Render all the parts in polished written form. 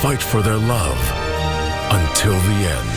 fight for their love until the end.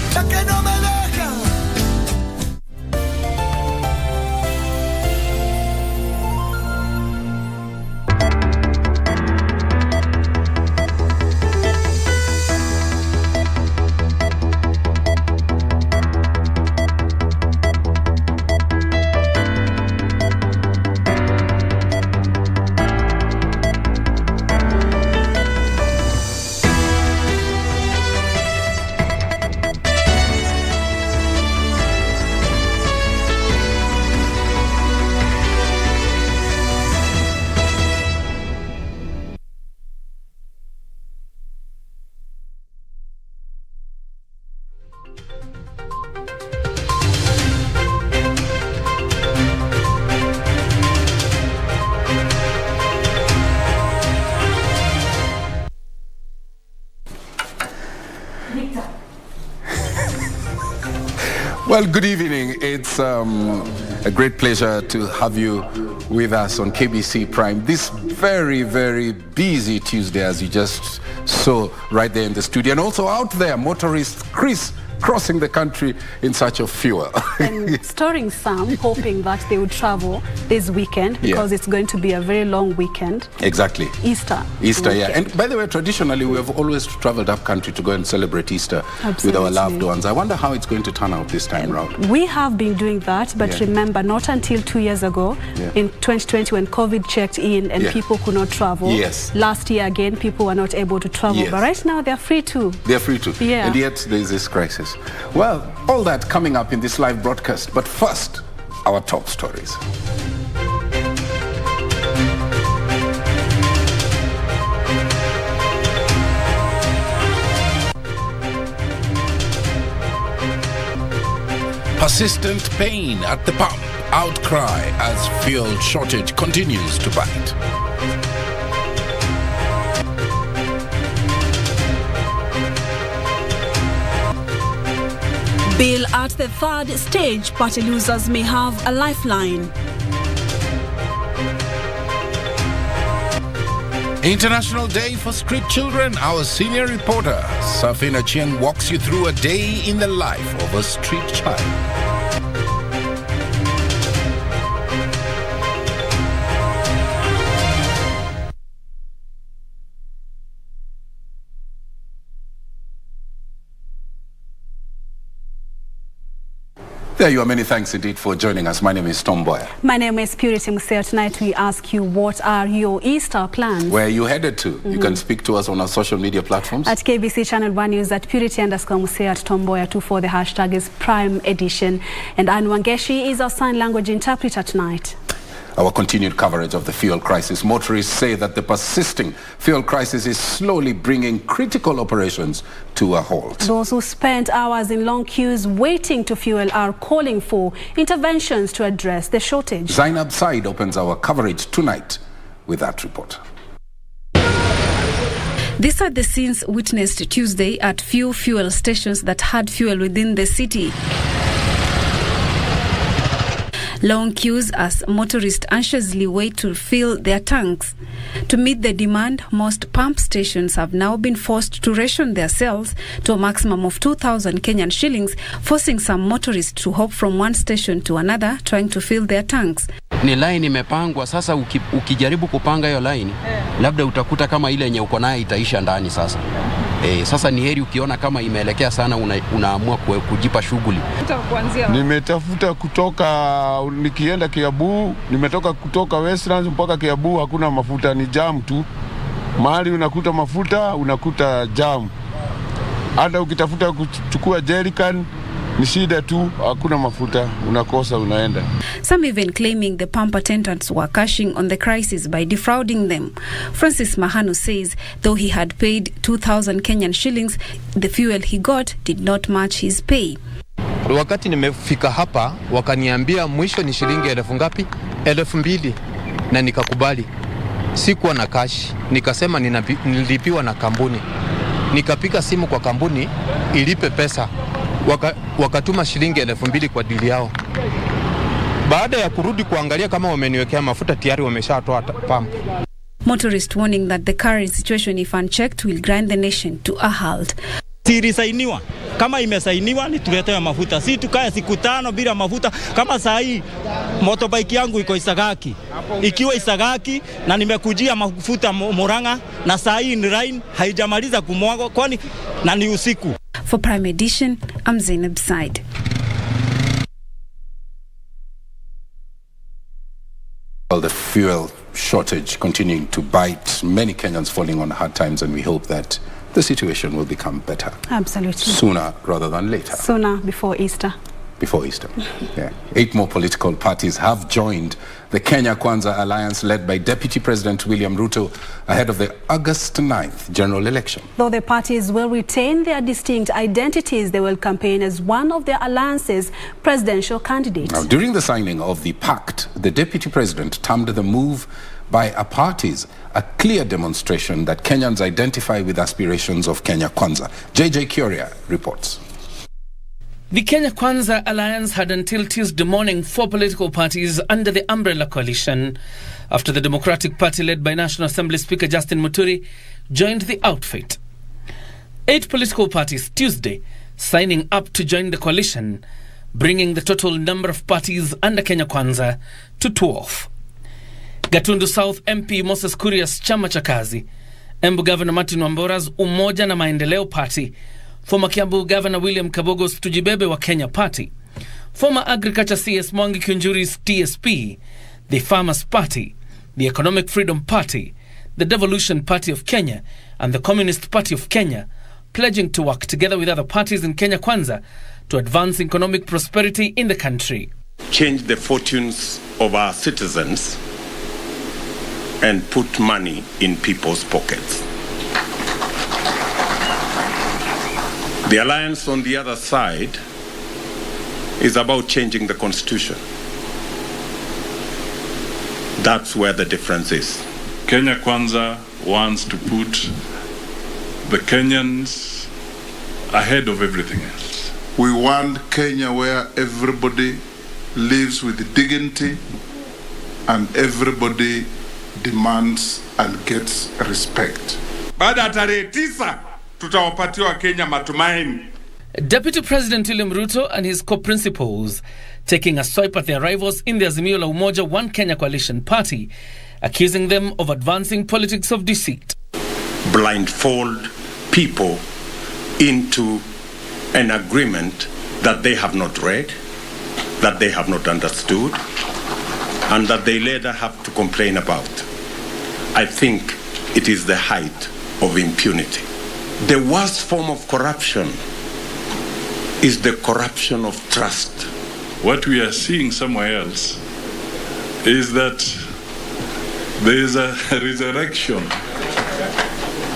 Well, good evening. It's a great pleasure to have you with us on KBC Prime this very, very busy Tuesday, as you just saw right there in the studio. And also out there, motorist Chris crossing the country in search of fuel. And storing some, hoping that they would travel this weekend because it's going to be a very long weekend. Exactly. Easter, yeah. And by the way, traditionally, we have always traveled up country to go and celebrate Easter with our loved ones. I wonder how it's going to turn out this time around. We have been doing that, but remember, not until 2 years ago, in 2020, when COVID checked in and people could not travel. Last year, again, people were not able to travel. But right now, they're free to. They're free to. And yet, there is this crisis. Well, all that coming up in this live broadcast. But first, our top stories. Persistent pain at the pump. Outcry as fuel shortage continues to bite. Bill at the third stage, party losers may have a lifeline. International Day for Street Children. Our senior reporter, Safina Chen, walks you through a day in the life of a street child. There you are. Many thanks indeed for joining us. My name is Mboya. My name is Museo. Tonight we ask you, what are your Easter plans? Where are you headed to? You can speak to us on our social media platforms. At KBC Channel 1 News, at Purity_Museo, at Mboya24. The hashtag is Prime Edition. And Anne Wangeshi is our sign language interpreter tonight. Our continued coverage of the fuel crisis. Motorists say that the persisting fuel crisis is slowly bringing critical operations to a halt. Those who spent hours in long queues waiting to fuel are calling for interventions to address the shortage. Zainab Said opens our coverage tonight with that report. These are the scenes witnessed Tuesday at few fuel stations that had fuel within the city. Long queues as motorists anxiously wait to fill their tanks. To meet the demand, most pump stations have now been forced to ration their sales to a maximum of 2,000 Kenyan shillings, forcing some motorists to hop from one station to another trying to fill their tanks. Ni line imepangwa sasa, ukijaribu kupanga hiyo line labda utakuta kama ile yenye uko nayo itaisha ndani sasa. Sasa ni heri ukiona kama imeelekea sana unaamua kujipa shughuli. Nimetafuta kutoka nikienda Kiabu, nimetoka kutoka Westlands mpaka Kiabu, hakuna mafuta, ni jam tu. Mahali unakuta mafuta, unakuta jam. Hata ukitafuta kuchukua jerrycan ni shida tu, hakuna mafuta, unakosa unaenda. Some even claiming the pump attendants were cashing on the crisis by defrauding them. Francis Mahanu says though he had paid 2,000 Kenyan shillings, the fuel he got did not match his pay. Wakati nimefika hapa, wakaniambia mwisho ni shilingi 1,000 ngapi? 2,000, na nikakubali. Sikuwa na cash, nikasema nilipiwa na kampuni. Nikapiga simu kwa kampuni ilipe pesa. Wakatuma shilingi 2,000 kwa dili yao. Baada ya kurudi kuangalia kama wameniwekea mafuta, tayari wameshatoa pump. Motorists warning that the current situation, if unchecked, will grind the nation to a halt. Sirisainiwa. Kama imesainiwa ni tuletewe mafuta. Si tukae siku 5 bila mafuta. Kama saa hii motorbike yangu iko Isagaki. Ikiwa Isagaki na nimekujia mafuta Murang'a na saa hii ni line haijamaliza kumwaga kwani na ni usiku. For Prime Edition, I'm Zainab Said. Well, the fuel shortage continuing to bite, many Kenyans falling on hard times, and we hope that the situation will become better. Absolutely. Sooner rather than later. Sooner, before Easter. Before Easter. Yeah. 8 more political parties have joined the Kenya Kwanza alliance led by Deputy President William Ruto ahead of the August 9th general election. Though the parties will retain their distinct identities, they will campaign as one of their alliance's presidential candidates. Now, during the signing of the pact, the Deputy President termed the move by our parties a clear demonstration that Kenyans identify with aspirations of Kenya Kwanza. JJ Kuria reports. The Kenya Kwanza Alliance had until Tuesday morning 4 political parties under the umbrella coalition after the Democratic Party led by National Assembly Speaker Justin Muturi joined the outfit. 8 political parties Tuesday signing up to join the coalition, bringing the total number of parties under Kenya Kwanza to 12. Gatundu South MP Moses Kuria's Chama cha Kazi, Embu Governor Martin Wambora's Umoja na Maendeleo Party, former Kiambu Governor William Kabogo's Tujibebe wa Kenya Party, former Agriculture CS Mwangi Kiunjuri's TSP, the Farmers Party, the Economic Freedom Party, the Devolution Party of Kenya, and the Communist Party of Kenya, pledging to work together with other parties in Kenya Kwanza to advance economic prosperity in the country. Change the fortunes of our citizens and put money in people's pockets. The alliance on the other side is about changing the constitution. That's where the difference is. Kenya Kwanza wants to put the Kenyans ahead of everything else. We want Kenya where everybody lives with dignity and everybody demands and gets respect. Baada ya tarehe 9 tutawapatiwa Kenya matumaini. Deputy President William Ruto and his co-principals taking a swipe at their rivals in the Azimio la Umoja One Kenya Coalition Party, accusing them of advancing politics of deceit. Blindfold people into an agreement that they have not read, that they have not understood, and that they later have to complain about. I think it is the height of impunity. The worst form of corruption is the corruption of trust. What we are seeing somewhere else is that there is a resurrection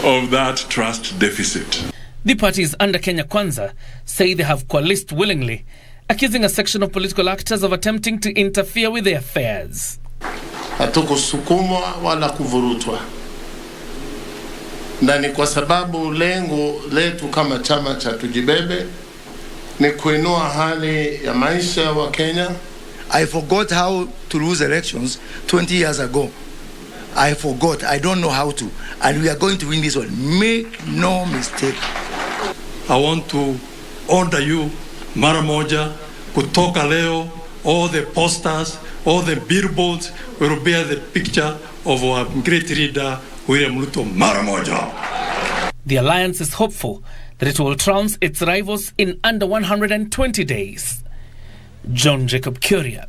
of that trust deficit. The parties under Kenya Kwanza say they have coalesced willingly, accusing a section of political actors of attempting to interfere with their affairs. Hatukusukumwa wala kuvurutwa. Na ni kwa sababu lengo letu kama chama cha Tujibebe ni kuinua hali ya maisha wa Kenya. I forgot how to lose elections 20 years ago. I forgot. I don't know how to. And we are going to win this one. Make no mistake. I want to order you mara moja kutoka leo, all the posters, all the billboards will bear the picture of our great leader William Ruto mara moja. The alliance is hopeful that it will trounce its rivals in under 120 days. John Jacob Kuria,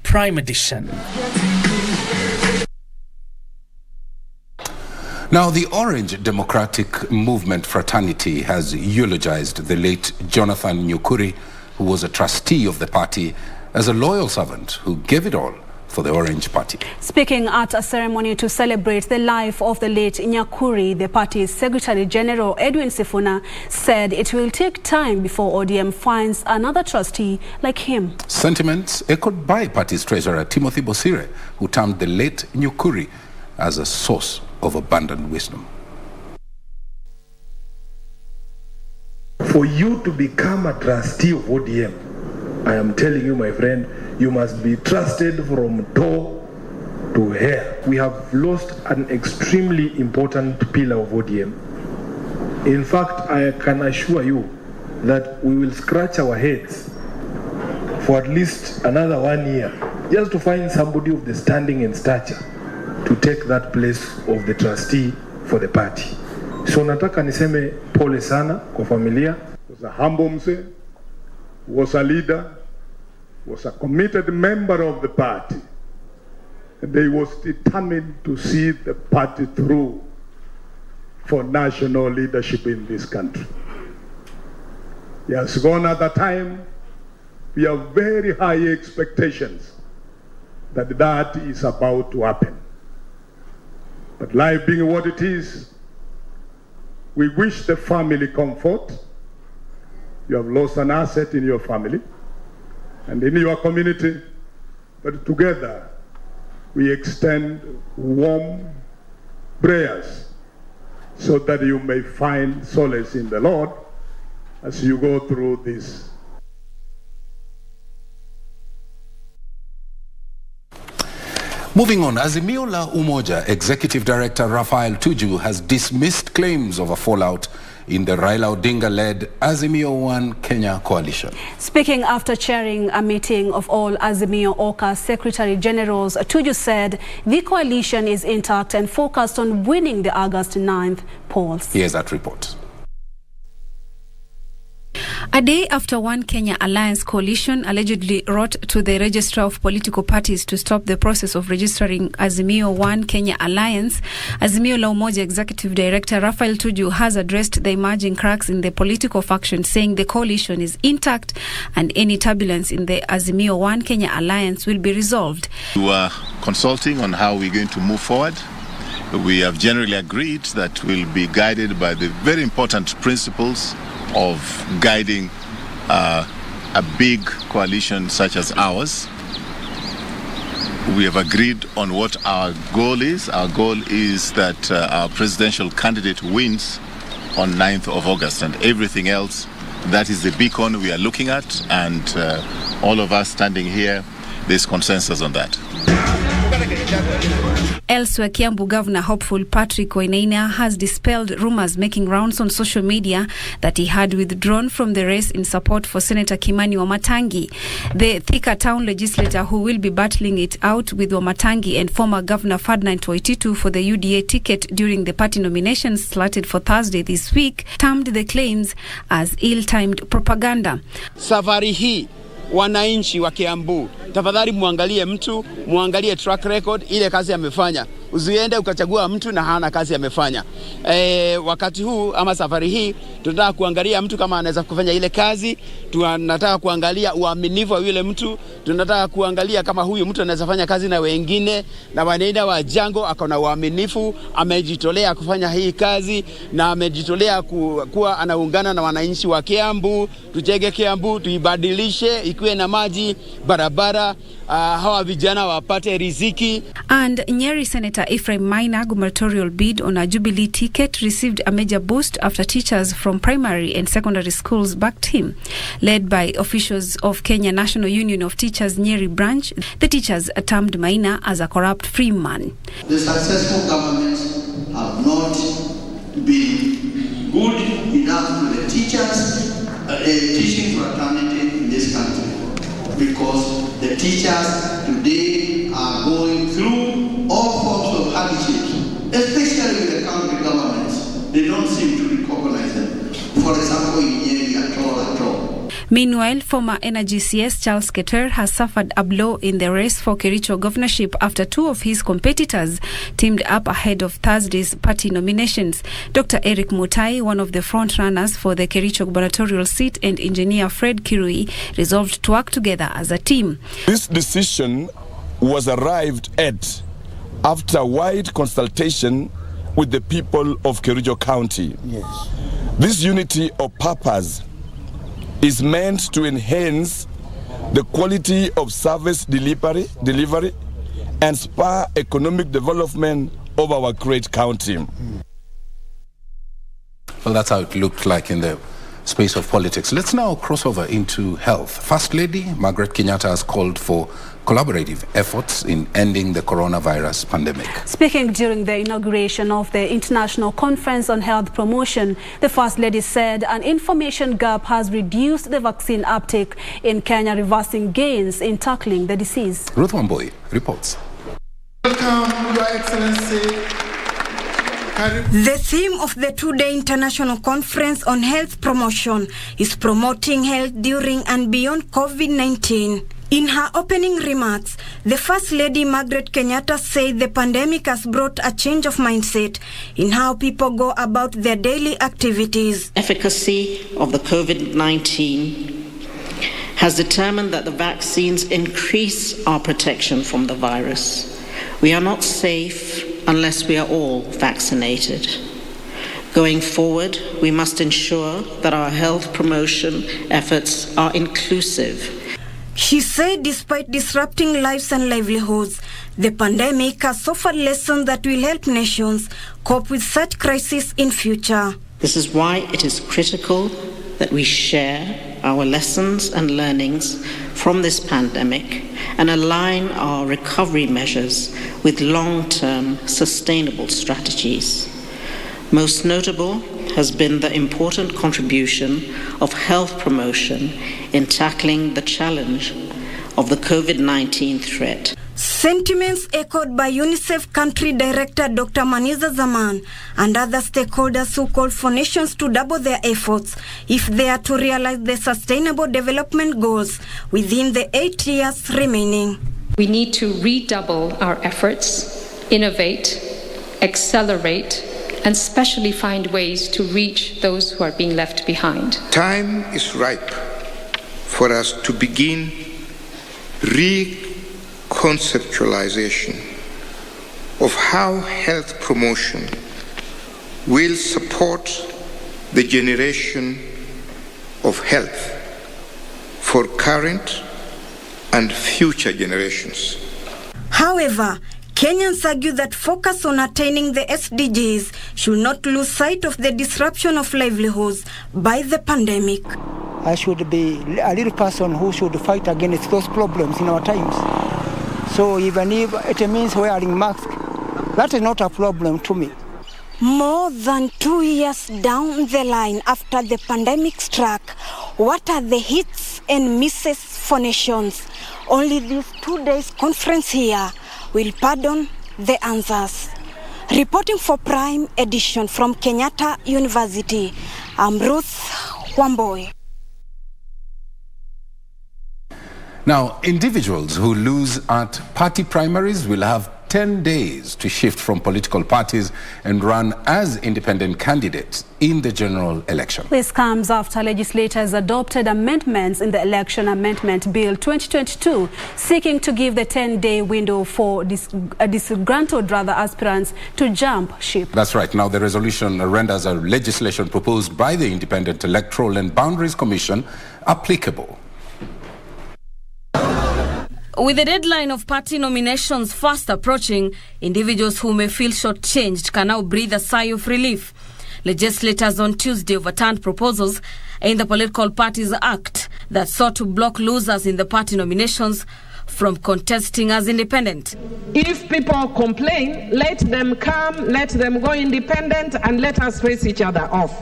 Prime Edition. Now, the Orange Democratic Movement fraternity has eulogized the late Jonathan Nyukuri, who was a trustee of the party, as a loyal servant who gave it all for the Orange Party. Speaking at a ceremony to celebrate the life of the late Nyakuri, the party's Secretary General Edwin Sifuna said it will take time before ODM finds another trustee like him. Sentiments echoed by party's treasurer Timothy Bosire, who termed the late Nyukuri as a source of abundant wisdom. For you to become a trustee of ODM, I am telling you, my friend, you must be trusted from toe to hell. We have lost an extremely important pillar of ODM. In fact, I can assure you that we will scratch our heads for at least another 1 year just to find somebody of the standing and stature to take that place of the trustee for the party. So nataka niseme pole sana kwa familia. Was a humble mzee, was a leader, was a committed member of the party. And he was determined to see the party through for national leadership in this country. He has gone at a time. We have very high expectations that that is about to happen. But life being what it is, we wish the family comfort. You have lost an asset in your family and in your community, but together we extend warm prayers so that you may find solace in the Lord as you go through this. Moving on, Azimio la Umoja Executive Director Raphael Tuju has dismissed claims of a fallout in the Raila Odinga-led Azimio One Kenya coalition. Speaking after chairing a meeting of all Azimio Oka Secretary Generals, Tuju said the coalition is intact and focused on winning the August 9th polls. Here's that report. A day after One Kenya Alliance coalition allegedly wrote to the Registrar of Political Parties to stop the process of registering Azimio One Kenya Alliance, Azimio la Umoja Executive Director Raphael Tuju has addressed the emerging cracks in the political faction, saying the coalition is intact and any turbulence in the Azimio One Kenya Alliance will be resolved. We are consulting on how we're going to move forward. We have generally agreed that we'll be guided by the very important principles of guiding a big coalition such as ours. We have agreed on what our goal is. Our goal is that our presidential candidate wins on 9th of August, and everything else, that is the beacon we are looking at, and all of us standing here, there's consensus on that. Elsewhere, Kiambu Governor Hopeful Patrick Wainaina has dispelled rumors making rounds on social media that he had withdrawn from the race in support for Senator Kimani Wamatangi. The Thika town legislator, who will be battling it out with Wamatangi and former Governor Ferdinand Waititu for the UDA ticket during the party nominations slated for Thursday this week, termed the claims as ill-timed propaganda. Safari hii wananchi wa Kiambu, tafadhali muangalie mtu, muangalie track record, ile kazi amefanya. Usiende ukachagua mtu na hana kazi amefanya. Wakati huu ama safari hii tunataka kuangalia mtu kama anaweza kufanya ile kazi, tunataka kuangalia uaminifu wa yule mtu, tunataka kuangalia kama huyu mtu anaweza fanya kazi na wengine, na Wainaina wa Jango akona uaminifu, amejitolea kufanya hii kazi na amejitolea kuwa anaungana na wananchi wa Kiambu. Tujenge Kiambu, tuibadilishe, ikuwe na maji, barabara, hawa vijana wapate riziki. And Nyeri Senator Ephraim Maina gubernatorial bid on a Jubilee ticket received a major boost after teachers from primary and secondary schools backed him. Led by officials of Kenya National Union of Teachers Nyeri branch, the teachers termed Maina as a corrupt free man. The successful governments have not been good enough to the teachers, teaching fraternity in this country, because the teachers today are going through all forms of hardships, especially with the county governments. They don't seem to recognize them. For example, in Nyeri at all. Meanwhile, former Energy CS Charles Keter has suffered a blow in the race for Kericho governorship after two of his competitors teamed up ahead of Thursday's party nominations. Dr. Eric Mutai, one of the front-runners for the Kericho gubernatorial seat, and engineer Fred Kirui resolved to work together as a team. This decision was arrived at after wide consultation with the people of Kericho County. Yes. This unity of purpose is meant to enhance the quality of service delivery and spur economic development of our great county. Well, that's how it looked like in the space of politics. Let's now cross over into health. First Lady Margaret Kenyatta has called for collaborative efforts in ending the coronavirus pandemic. Speaking during the inauguration of the International Conference on Health Promotion, the First Lady said an information gap has reduced the vaccine uptake in Kenya, reversing gains in tackling the disease. Ruth Mboya reports. Welcome, Your Excellency. The theme of the two-day International Conference on Health Promotion is promoting health during and beyond COVID-19. In her opening remarks, the First Lady Margaret Kenyatta said the pandemic has brought a change of mindset in how people go about their daily activities. Efficacy of the COVID-19 has determined that the vaccines increase our protection from the virus. We are not safe unless we are all vaccinated. Going forward, we must ensure that our health promotion efforts are inclusive. She said despite disrupting lives and livelihoods, the pandemic has offered lessons that will help nations cope with such crises in future. This is why it is critical that we share our lessons and learnings from this pandemic and align our recovery measures with long-term sustainable strategies. Most notable has been the important contribution of health promotion in tackling the challenge of the COVID-19 threat. Sentiments echoed by UNICEF Country Director Dr. Maniza Zaman and other stakeholders who called for nations to double their efforts if they are to realize the Sustainable Development Goals within the 8 years remaining. We need to redouble our efforts, innovate, accelerate, and especially find ways to reach those who are being left behind. Time is ripe for us to begin reconceptualization of how health promotion will support the generation of health for current and future generations. However, Kenyans argue that focus on attaining the SDGs should not lose sight of the disruption of livelihoods by the pandemic. I should be a little person who should fight against those problems in our times. So even if it means wearing masks, that is not a problem to me. More than 2 years down the line after the pandemic struck, what are the hits and misses for nations? Only this 2 days conference here will pardon the answers. Reporting for Prime Edition from Kenyatta University, I'm Ruth Mboya. Now, individuals who lose at party primaries will have 10 days to shift from political parties and run as independent candidates in the general election. This comes after legislators adopted amendments in the Election Amendment Bill 2022, seeking to give the 10-day window for disgruntled aspirants to jump ship. That's right. Now, the resolution renders a legislation proposed by the Independent Electoral and Boundaries Commission applicable. With the deadline of party nominations fast approaching, individuals who may feel shortchanged can now breathe a sigh of relief. Legislators on Tuesday overturned proposals in the Political Parties Act that sought to block losers in the party nominations from contesting as independent. If people complain, let them come, let them go independent, and let us face each other off.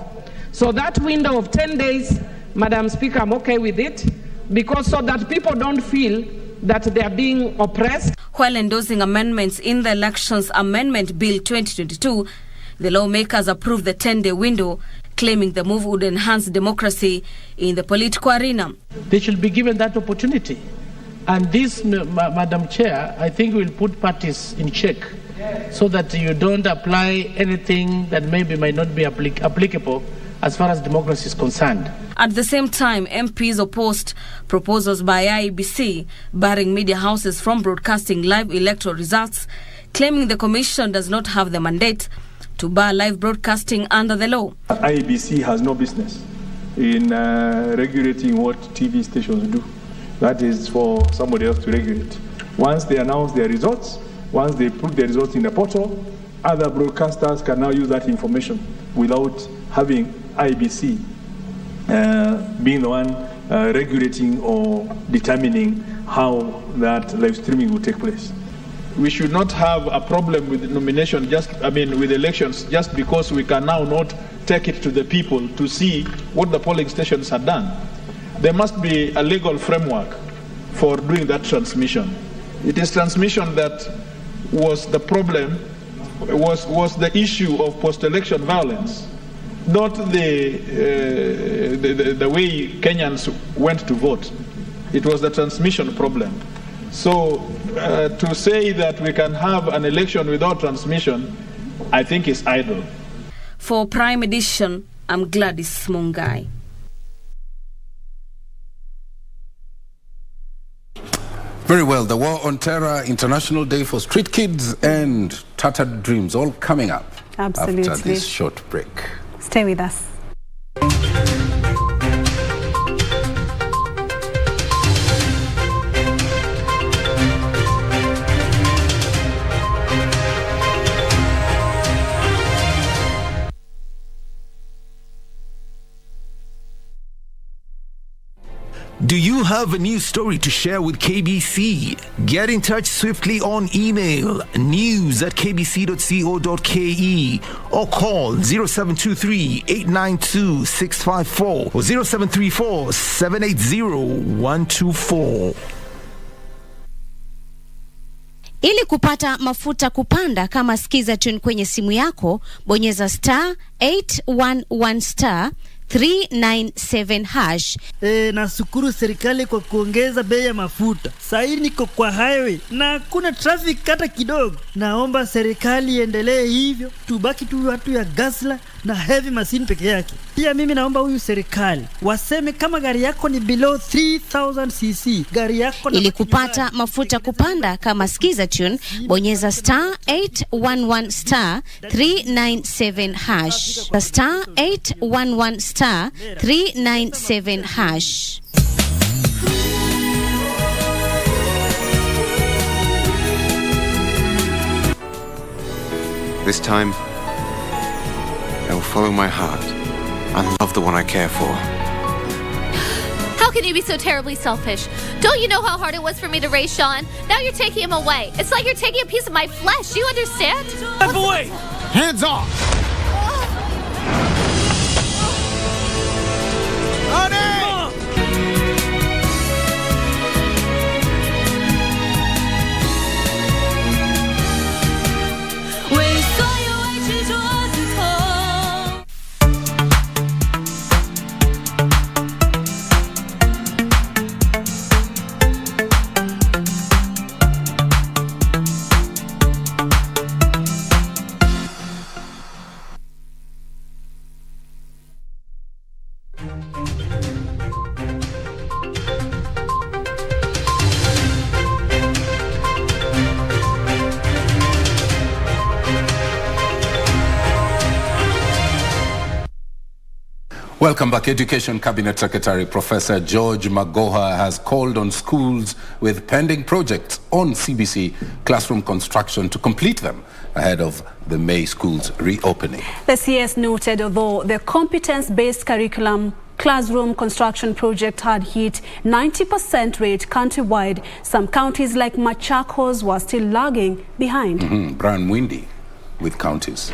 So that window of 10 days, Madam Speaker, I'm okay with it, because so that people don't feel that they are being oppressed. While endorsing amendments in the Elections Amendment Bill 2022, the lawmakers approved the 10-day window, claiming the move would enhance democracy in the political arena. They should be given that opportunity. And this, Madam Chair, I think will put parties in check so that you don't apply anything that maybe might not be applicable as far as democracy is concerned. At the same time, MPs opposed proposals by IEBC barring media houses from broadcasting live electoral results, claiming the commission does not have the mandate to bar live broadcasting under the law. IEBC has no business in regulating what TV stations do. That is for somebody else to regulate. Once they announce their results, once they put the results in the portal, other broadcasters can now use that information without having IEBC being the one regulating or determining how that live streaming will take place. We should not have a problem with nomination, with elections, just because we can now not take it to the people to see what the polling stations have done. There must be a legal framework for doing that transmission. It is transmission that was the problem, was the issue of post-election violence, not the way Kenyans went to vote. It was the transmission problem. So to say that we can have an election without transmission, I think is idle. For Prime Edition, I'm Gladys Mungai. Very well. The War on Terror, International Day for Street Kids, and Tattered Dreams, all coming up. Absolutely. After this short break. Stay with us. Do you have a news story to share with KBC? Get in touch swiftly on email news@kbc.co.ke or call 0723-892-654 or 0734-780-124. Ili kupata mafuta kupanda kama skiza tune kwenye simu yako, bonyeza *811 397 hash. Nashukuru serikali kwa kuongeza bei ya mafuta. Sasa niko kwa highway na hakuna traffic hata kidogo. Naomba serikali iendelee hivyo, tubaki tu watu ya gasla na heavy machine peke yake. Pia mimi naomba huyu serikali waseme kama gari yako ni below 3000 cc, gari yako ili kupata mafuta kupanda kama skiza tune, bonyeza *811 397 hash. *811 397 hash. This time, I will follow my heart and love the one I care for. How can you be so terribly selfish? Don't you know how hard it was for me to raise Sean? Now you're taking him away. It's like you're taking a piece of my flesh. Do you understand? Step away! Hands off! Welcome back. Education Cabinet Secretary Professor George Magoha has called on schools with pending projects on CBC classroom construction to complete them ahead of the May schools reopening. The CS noted although the competence-based curriculum classroom construction project had hit 90% rate countrywide, some counties like Machakos were still lagging behind. Brian Windy with counties.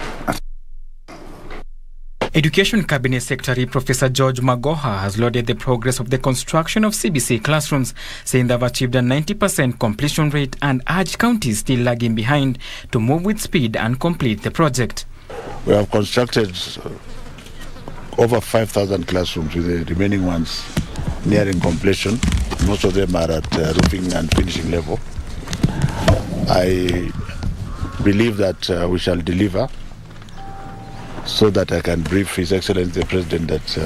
Education Cabinet Secretary Professor George Magoha has lauded the progress of the construction of CBC classrooms, saying they've achieved a 90% completion rate and urged counties still lagging behind to move with speed and complete the project. We have constructed over 5,000 classrooms, with the remaining ones nearing completion. Most of them are at roofing and finishing level. I believe that we shall deliver, so that I can brief His Excellency the President that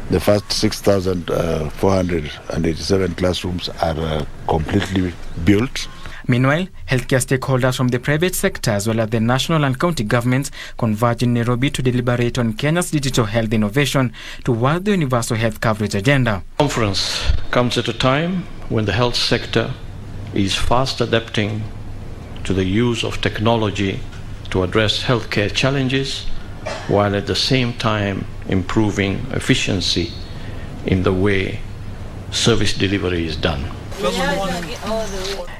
the first 6,487 classrooms are completely built. Meanwhile, healthcare stakeholders from the private sector as well as the national and county governments converge in Nairobi to deliberate on Kenya's digital health innovation toward the universal health coverage agenda. The conference comes at a time when the health sector is fast adapting to the use of technology to address healthcare challenges, while at the same time improving efficiency in the way service delivery is done.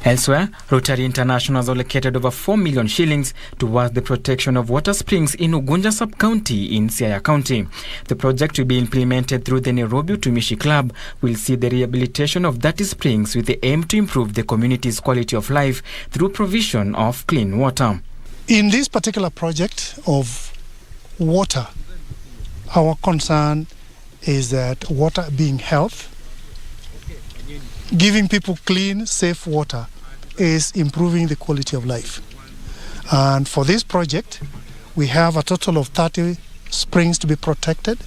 Elsewhere, Rotary International has allocated over 4 million shillings towards the protection of water springs in Ugunja sub-county in Siaya County. The project will be implemented through the Nairobi Utumishi Club will see the rehabilitation of 30 springs with the aim to improve the community's quality of life through provision of clean water. In this particular project of water, our concern is that water being health, giving people clean, safe water is improving the quality of life. And for this project, we have a total of 30 springs to be protected.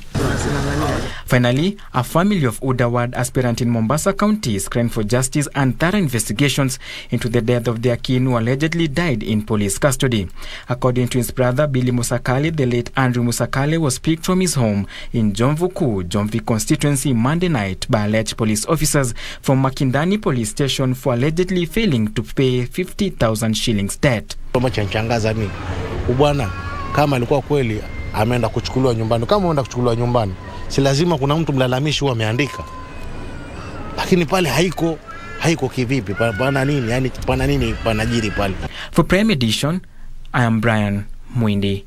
Finally, a family of Udaward aspirant in Mombasa County is crying for justice and thorough investigations into the death of their kin who allegedly died in police custody. According to his brother Billy Musakali, the late Andrew Musakali was picked from his home in Jomvuku, Jomvi constituency Monday night by alleged police officers from Makindani police station for allegedly failing to pay 50,000 shillings debt. Bwana kama alikuwa kweli ameenda kuchukuliwa nyumbani, kama ameenda kuchukuliwa nyumbani si lazima kuna mtu mlalamishi huwa ameandika, lakini pale haiko kivipi? Pana nini? Yani pana nini panajiri pale? For Prime Edition, I am Brian Mwindi.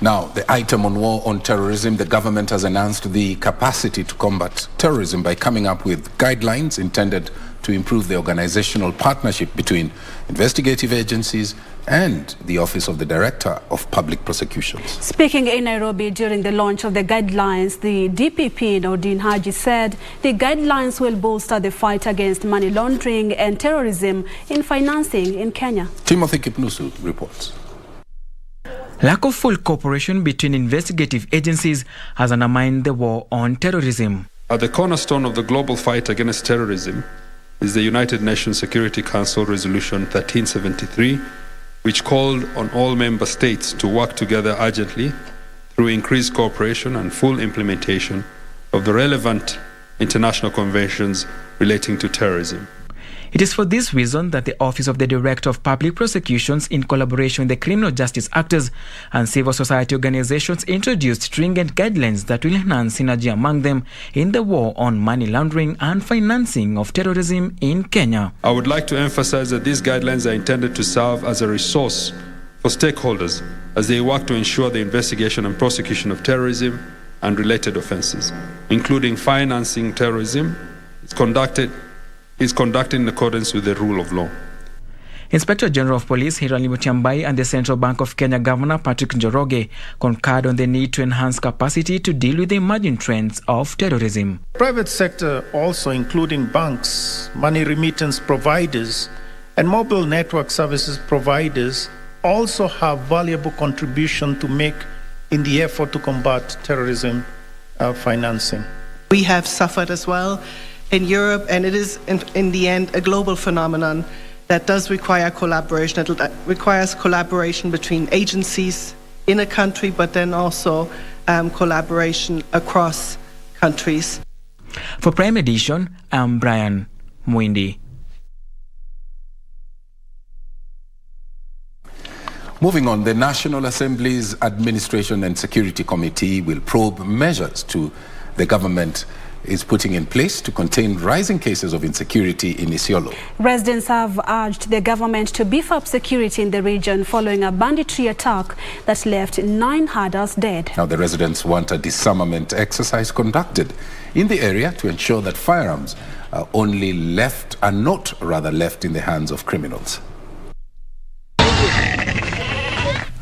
Now, the item on war on terrorism, the government has announced the capacity to combat terrorism by coming up with guidelines intended to improve the organizational partnership between investigative agencies and the Office of the Director of Public Prosecutions. Speaking in Nairobi during the launch of the guidelines, the DPP Nordin Haji said the guidelines will bolster the fight against money laundering and terrorism in financing in Kenya. Timothy Kipnusu reports. Lack of full cooperation between investigative agencies has undermined the war on terrorism. At the cornerstone of the global fight against terrorism is the United Nations Security Council Resolution 1373, which called on all member states to work together urgently through increased cooperation and full implementation of the relevant international conventions relating to terrorism. It is for this reason that the Office of the Director of Public Prosecutions, in collaboration with the criminal justice actors and civil society organizations, introduced stringent guidelines that will enhance synergy among them in the war on money laundering and financing of terrorism in Kenya. I would like to emphasize that these guidelines are intended to serve as a resource for stakeholders as they work to ensure the investigation and prosecution of terrorism and related offenses, including financing terrorism, is conducted in accordance with the rule of law. Inspector General of Police Hirali Mutyambai and the Central Bank of Kenya Governor Patrick Njoroge concurred on the need to enhance capacity to deal with the emerging trends of terrorism. Private sector also, including banks, money remittance providers, and mobile network services providers, also have valuable contribution to make in the effort to combat terrorism financing. We have suffered as well in Europe, and it is in the end a global phenomenon that does require collaboration. It requires collaboration between agencies in a country, but then also collaboration across countries. For Prime Edition, I'm Brian Mwindi. Moving on, the National Assembly's Administration and Security Committee will probe measures the government is putting in place to contain rising cases of insecurity in Isiolo. Residents have urged the government to beef up security in the region following a banditry attack that left 9 herders dead. Now, the residents want a disarmament exercise conducted in the area to ensure that firearms are not left in the hands of criminals.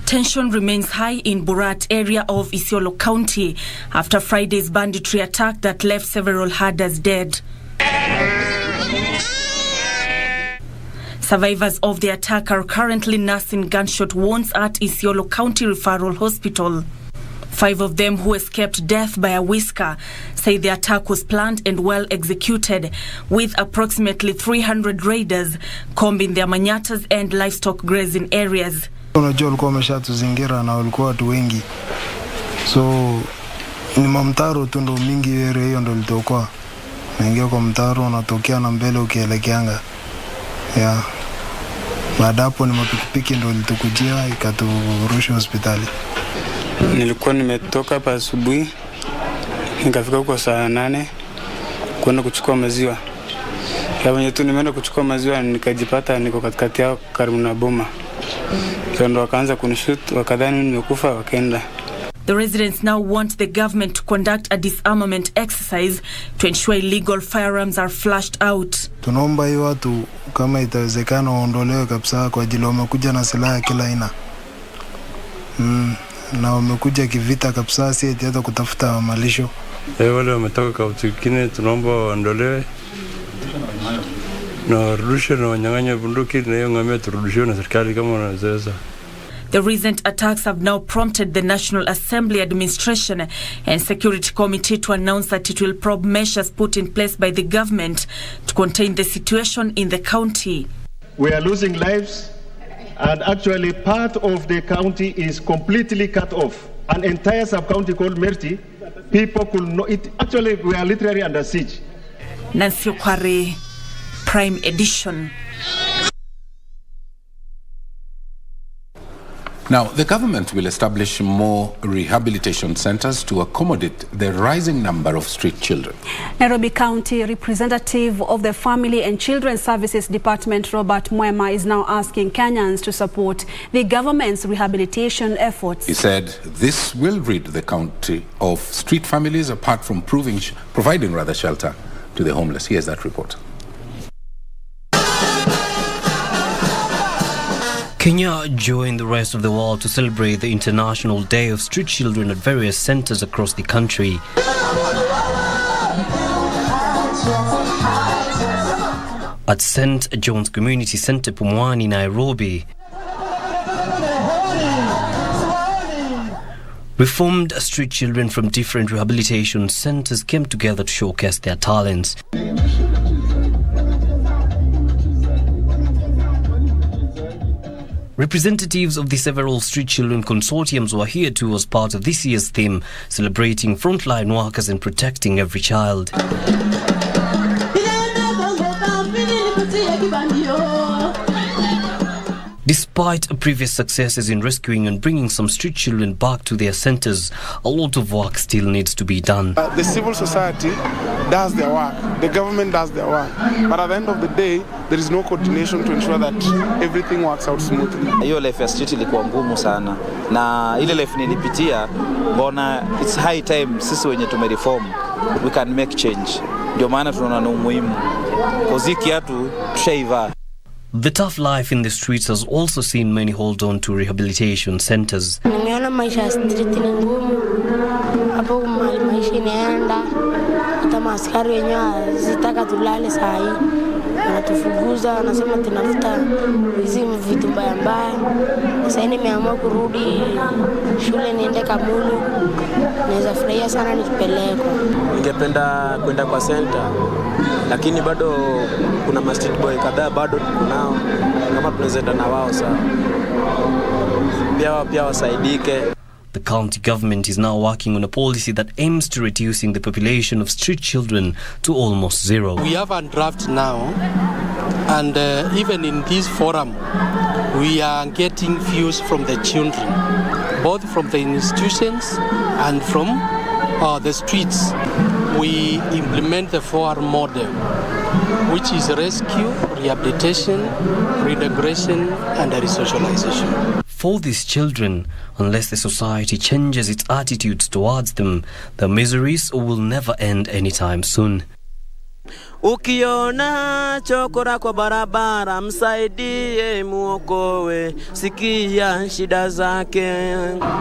Tension remains high in Borat area of Isiolo County after Friday's banditry attack that left several herders dead. Survivors of the attack are currently nursing gunshot wounds at Isiolo County Referral Hospital. 5 of them who escaped death by a whisker say the attack was planned and well executed, with approximately 300 raiders combing their manyatas and livestock grazing areas. Unajua walikuwa wameshatuzingira na walikuwa watu wengi, so ni mamtaro tu ndo mingi area hiyo ndo litokoa. Naingia kwa mtaro unatokea na mbele ukielekeanga. Baada hapo ni mapikipiki ndio litukujia ikaturusha hospitali. Nilikuwa nimetoka hapa asubuhi nikafika huko saa 8 kwenda kuchukua maziwa. Kama tu nimeenda kuchukua maziwa nikajipata niko katikati yao karibu na boma. Ndio wakaanza kunishoot, wakadhani nimekufa, wakaenda. The residents now want the government to conduct a disarmament exercise to ensure illegal firearms are flushed out. Tunaomba hiyo watu kama itawezekana waondolewe kabisa kwa ajili wamekuja na silaha ya kila aina. Na wamekuja kivita kabisa, si eti hata kutafuta malisho. Wale wametoka kaunti nyingine tunaomba waondolewe. Na warudishe na wanyang'anye bunduki na hiyo ngamia turudishiwe na serikali kama wanaweza. The recent attacks have now prompted the National Assembly Administration and Security Committee to announce that it will probe measures put in place by the government to contain the situation in the county. We are losing lives, and actually part of the county is completely cut off. An entire sub-county called Merti, people could not, actually we are literally under siege. Nancy Okware, Prime Edition. Now, the government will establish more rehabilitation centers to accommodate the rising number of street children. Nairobi County representative of the Family and Children Services Department, Robert Mwema, is now asking Kenyans to support the government's rehabilitation efforts. He said this will rid the county of street families apart from providing shelter to the homeless. Here's that report. Kenya joined the rest of the world to celebrate the International Day of Street Children at various centers across the country. At St. John's Community Center, Pumwani, Nairobi, reformed street children from different rehabilitation centers came together to showcase their talents. Representatives of the several street children consortiums were here too as part of this year's theme, celebrating frontline workers and protecting every child. Despite previous successes in rescuing and bringing some street children back to their centers, a lot of work still needs to be done. The civil society does their work, the government does their work, but at the end of the day, there is no coordination to ensure that everything works out smoothly. Hiyo life ya street ilikuwa ngumu sana, na ile life nilipitia, mbona it's high time sisi wenye tumereform, we can make change. Ndio maana tunaona umuhimu. Koziki yetu tushaiva. The tough life in the streets has also seen many hold on to rehabilitation centers. Nimeona maisha ya street ni ngumu. Hapo maisha inaenda. Hata maaskari wenyewe zitaka tulale saa hii. Wanatufuguza, wanasema tunafuta hizi vitu mbaya mbaya. Sasa nimeamua kurudi shule niende Kamulu. Naweza furahia sana nikipelekwa. Ningependa kwenda kwa center, lakini bado kuna ma street boy kadhaa bado tuko nao, kama tunaweza enda na wao sana. Pia wasaidike. The county government is now working on a policy that aims to reducing the population of street children to almost zero. We have a draft now, and even in this forum, we are getting views from the children, both from the institutions and from the streets. We implement the 4 model, which is rescue, rehabilitation, reintegration, and resocialization. For these children, unless the society changes its attitudes towards them, the miseries will never end anytime soon. Ukiona chokora kwa barabara msaidie muokoe sikia shida zake.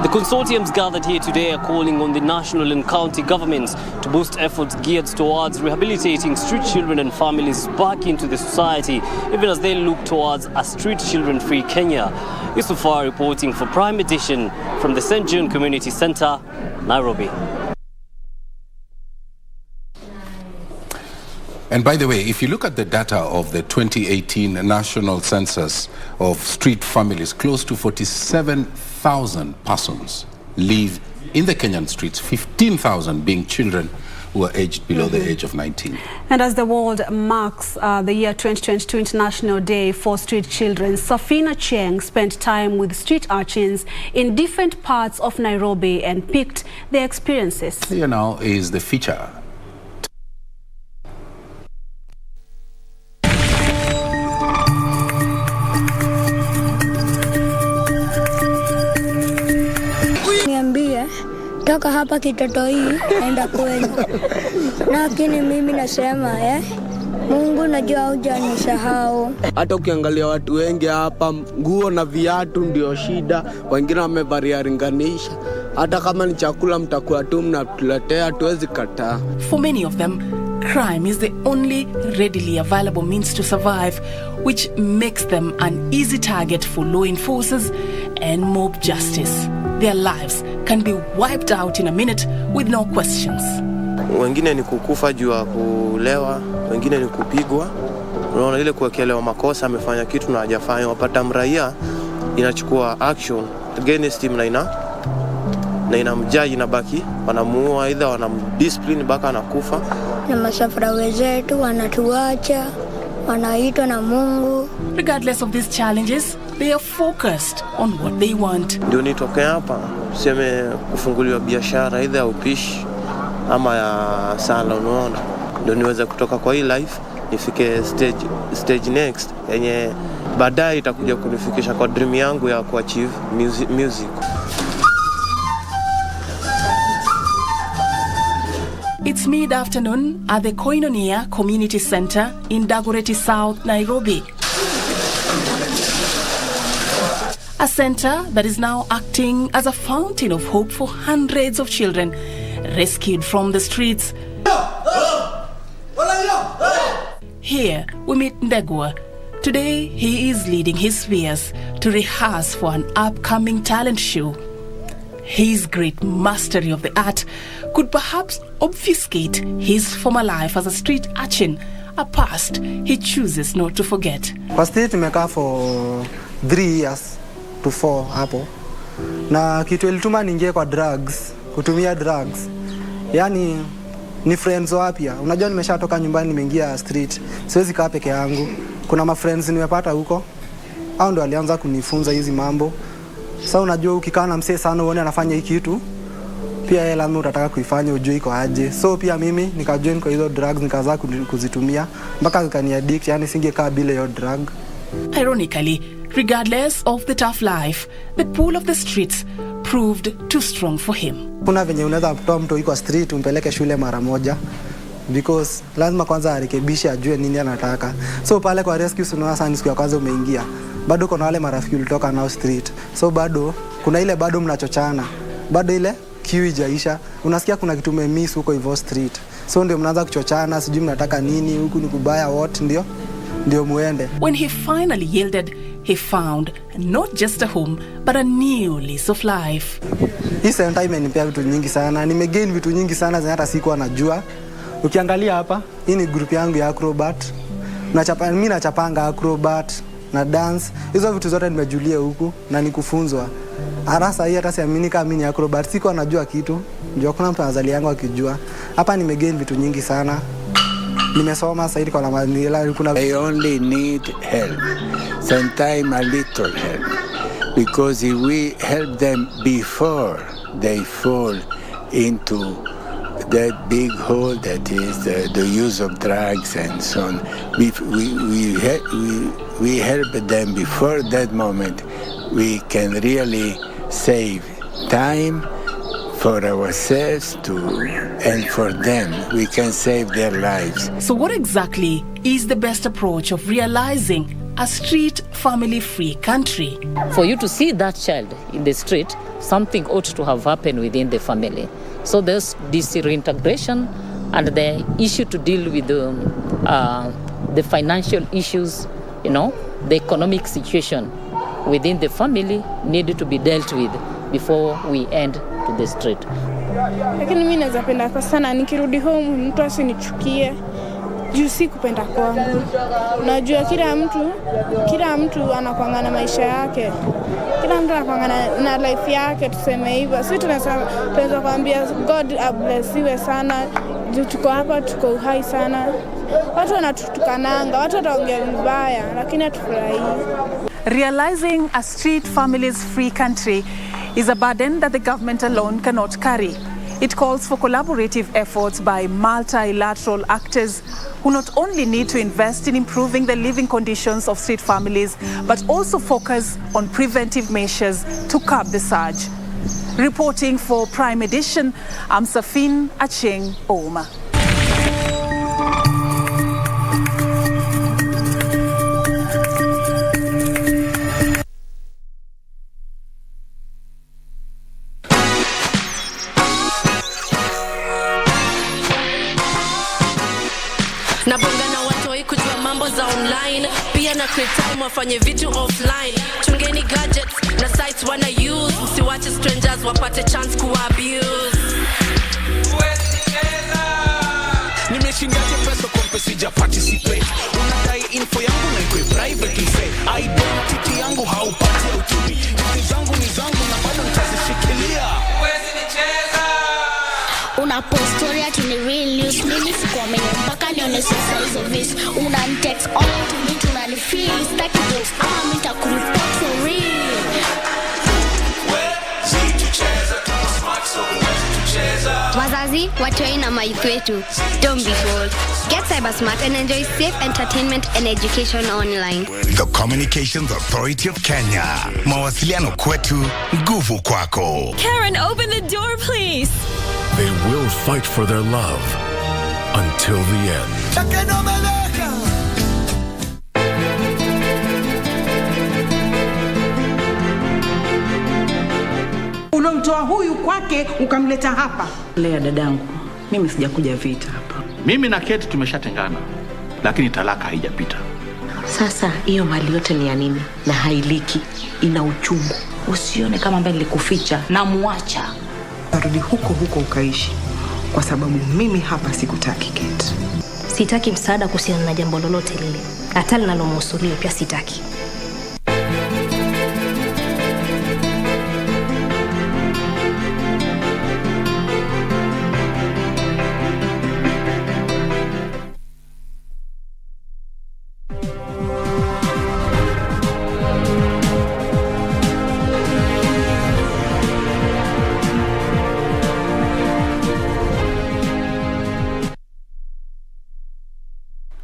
The consortiums gathered here today are calling on the national and county governments to boost efforts geared towards rehabilitating street children and families back into the society, even as they look towards a street children-free Kenya. Yusufar reporting for Prime Edition from the St. John Community Center, Nairobi. And by the way, if you look at the data of the 2018 National Census of Street Families, close to 47,000 persons live in the Kenyan streets, 15,000 being children who are aged below the age of 19. And as the world marks the year 2022 International Day for Street Children, Safina Cheng spent time with street urchins in different parts of Nairobi and picked their experiences. Here now is the feature. Niambie toka hapa kitoto hii enda kwenu. Lakini mimi nasema Mungu najua hujanisahau. Hata ukiangalia watu wengi hapa, nguo na viatu ndio shida, wengine wamevalia ringanisha. Hata kama ni chakula mtakula tu mnatuletea, tuwezi kataa. For many of them, crime is the only readily available means to survive, which makes them an easy target for law enforcers and mob justice. Their lives can be wiped out in a minute with no questions. Wengine ni kukufa juu ya kulewa, wengine ni kupigwa. Unaona ile kuwekelewa makosa, amefanya kitu na hajafanya, wapata mraia inachukua action against him na inamjaji na baki wanamuua, aidha wanamdiscipline mpaka anakufa. Na masafara wezetu wanatuacha, wanaitwa na Mungu. Regardless of these challenges, they are focused on what they want. Ndio nitoke hapa, useme kufunguliwa biashara aidha ya upishi ama ya sala, unaona. Ndio niweze kutoka kwa hii life nifike stage next yenye baadaye itakuja kunifikisha kwa dream yangu ya kuachieve music. It's mid-afternoon at the Koinonia Community Center in Dagoretti South, Nairobi. A center that is now acting as a fountain of hope for hundreds of children rescued from the streets. Here we meet Ndegwa. Today he is leading his peers to rehearse for an upcoming talent show. His great mastery of the art could perhaps obfuscate his former life as a street urchin, a past he chooses not to forget. Kwa street nimekaa for 3 years to 4 hapo. Na kitu ilituma niingie kwa drugs, kutumia drugs. Yani ni friends wapya. Unajua nimeshatoka nyumbani nimeingia street. Siwezi kaa peke yangu. Kuna ma friends nimepata huko. Hao ndio walianza kunifunza hizi mambo. Sasa unajua ukikaa na msee sana uone anafanya hiki kitu, pia yeye lazima utataka kuifanya ujue iko aje. So pia mimi nikajoin kwa hizo drugs, nikaanza kuzitumia mpaka zikaniaddict, yani singekaa bila hiyo drug. Ironically, regardless of the tough life, the pull of the streets proved too strong for him. Kuna venye unaweza kutoa mtu kwa street umpeleke shule mara moja, because lazima kwanza arekebishe ajue nini anataka. So pale kwa rescue unaona sana siku ya kwanza umeingia, bado kuna wale marafiki ulitoka nao street. So bado kuna ile bado mnachochana. Bado ile kiu ijaisha. Unasikia kuna kitu umemiss huko hivyo street. So ndio mnaanza kuchochana, sijui mnataka nini, huku ni kubaya what, ndio muende. When he finally yielded, he found not just a home but a new lease of life. Hii center imenipea vitu nyingi sana. Nimegain vitu nyingi sana zenye hata sikuwa najua. Ukiangalia hapa, hii ni group yangu ya acrobat. Mimi nachapanga acrobat na dance. Hizo vitu zote nimejulia huku na nikufunzwa. Arasa hii hata siamini kama mimi ni acrobat, sikuwa najua kitu. Ndio kuna mtu azali yangu akijua. Hapa nimegain vitu nyingi sana. Nimesoma sasa hivi kwa manila kuna. They only need help. Sometimes a little help. Because if we help them before they fall into that big hole that is the use of drugs and so on, we help them before that moment, we can really save time for ourselves and for them. We can save their lives. So what exactly is the best approach of realizing a street family-free country? For you to see that child in the street, something ought to have happened within the family. So there's this reintegration and the issue to deal with the financial issues, the economic situation within the family needed to be dealt with before we end to the street. Lakini mimi naweza penda kwa sana nikirudi home mtu asinichukie. juu si kupenda kwangu. Unajua kila mtu anakuanga na maisha yake. Kila mtu anakuanga na life yake, tuseme hivyo. Sisi tunaweza kuambia God blessiwe sana. Juu tuko hapa, tuko uhai sana. Watu wanatutukananga, watu wataongea vibaya, lakini hatufurahi. Realizing a street family's free country is a burden that the government alone cannot carry. It calls for collaborative efforts by multilateral actors who not only need to invest in improving the living conditions of street families, but also focus on preventive measures to curb the surge. Reporting for Prime Edition, I'm Safin Acheng Oma. Online, pia na create time wafanye vitu offline. Chungeni gadgets na sites wana use, msiwache strangers wapate chance kuabuse. Nimeshindaje pesa kompe sija participate. Unadai info yangu na ikwe private mse. Identity yangu haupati utumi. Vitu zangu ni zangu na bado nitazishikilia. Uwezi nicheza. Una post story ati ni real news. Mimi sikuamini mpaka nione sasa hizo vis. Una text all to me tunanifeel. Staki jokes ama nitakureport for real. Uwezi tucheza kama smart so uwezi tucheza. Wazazi, watoi na maithu wetu. Don't be fooled. Get cyber smart and enjoy safe entertainment and education online. The Communications Authority of Kenya. Mawasiliano kwetu, nguvu kwako. Karen, open the door, please. They will fight for their love until the end. Unamtoa huyu kwake ukamleta hapa. Lea dadangu, mimi sijakuja vita hapa. Mimi na Kate tumeshatengana, lakini talaka haijapita. Sasa hiyo mali yote ni ya nini? Na hailiki, ina uchungu. Usione kama mbele nilikuficha na muacha. Arudi huko ukaishi. Kwa sababu mimi hapa sikutaki Kate. Sitaki msaada kuhusiana na jambo lolote lile. Hata linalomhusu pia sitaki.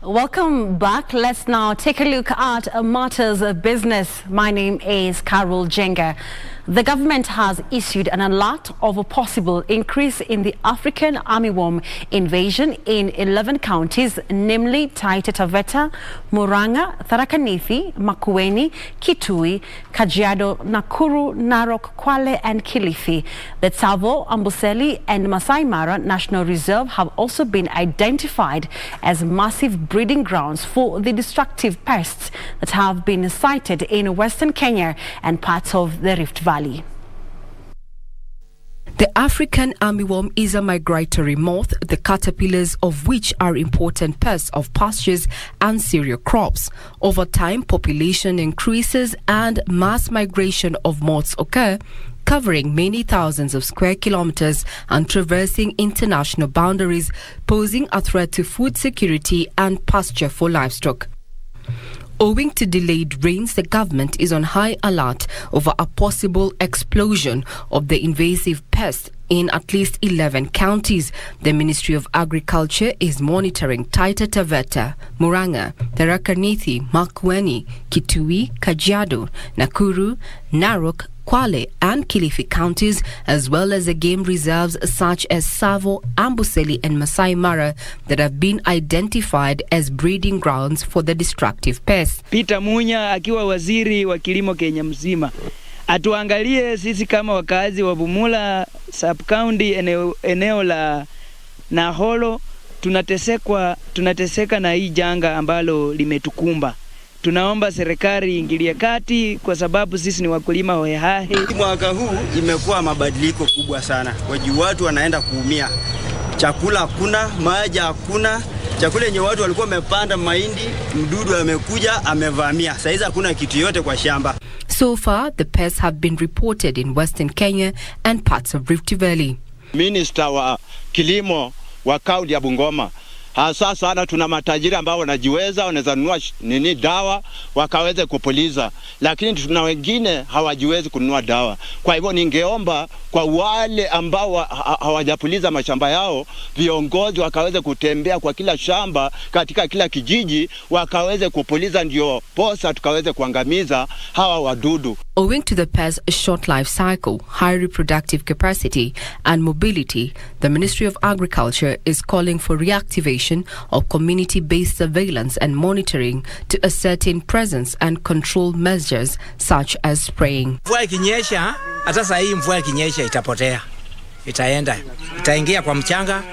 Welcome back. Let's now take a look at matters of business. My name is Carol Jenga. The government has issued an alert of a possible increase in the African armyworm invasion in 11 counties, namely Taita Taveta, Murang'a, Tharaka Nithi, Makueni, Kitui, Kajiado, Nakuru, Narok, Kwale and Kilifi. The Tsavo, Amboseli and Masai Mara National Reserve have also been identified as massive breeding grounds for the destructive pests that have been sighted in western Kenya and parts of the Rift Valley. The African armyworm is a migratory moth, the caterpillars of which are important pests of pastures and cereal crops. Over time, population increases and mass migration of moths occur, covering many thousands of square kilometers and traversing international boundaries, posing a threat to food security and pasture for livestock. Owing to delayed rains, the government is on high alert over a possible explosion of the invasive pest in at least 11 counties. The Ministry of Agriculture is monitoring Taita Taveta, Murang'a, Tharaka Nithi, Makueni, Kitui, Kajiado, Nakuru, Narok, Kwale and Kilifi counties, as well as the game reserves such as Tsavo, Amboseli and Masai Mara that have been identified as breeding grounds for the destructive pests. Peter Munya akiwa waziri wa kilimo Kenya mzima atuangalie sisi kama wakazi wa Bumula sub-county eneo la Naholo tunateseka na hii janga ambalo limetukumba. Tunaomba serikali ingilie kati kwa sababu sisi ni wakulima hohehahe. Mwaka huu imekuwa mabadiliko kubwa sana. Watu wanaenda kuumia. Chakula hakuna, maji hakuna, Chakula yenye watu walikuwa wamepanda mahindi, mdudu amekuja amevamia. Sasa hakuna kitu yote kwa shamba. So far, the pests have been reported in Western Kenya and parts of Rift Valley. Minister wa kilimo wa kaunti ya Bungoma, hasa sana tuna matajiri ambao wanajiweza, wanaweza nunua dawa wakaweze kupuliza, lakini tuna wengine hawajiwezi kununua dawa. Kwa hivyo ningeomba kwa wale ambao hawajapuliza mashamba yao, viongozi wakaweze kutembea kwa kila shamba katika kila kijiji wakaweze kupuliza, ndio posa tukaweze kuangamiza hawa wadudu. Owing to the pest's short life cycle, high reproductive capacity and mobility, the Ministry of Agriculture is calling for reactivation of community-based surveillance and monitoring to ascertain presence and control measures such as spraying. Mvua ikinyesha, hata sasa hii mvua ikinyesha itapotea. Itaingia kwa mchanga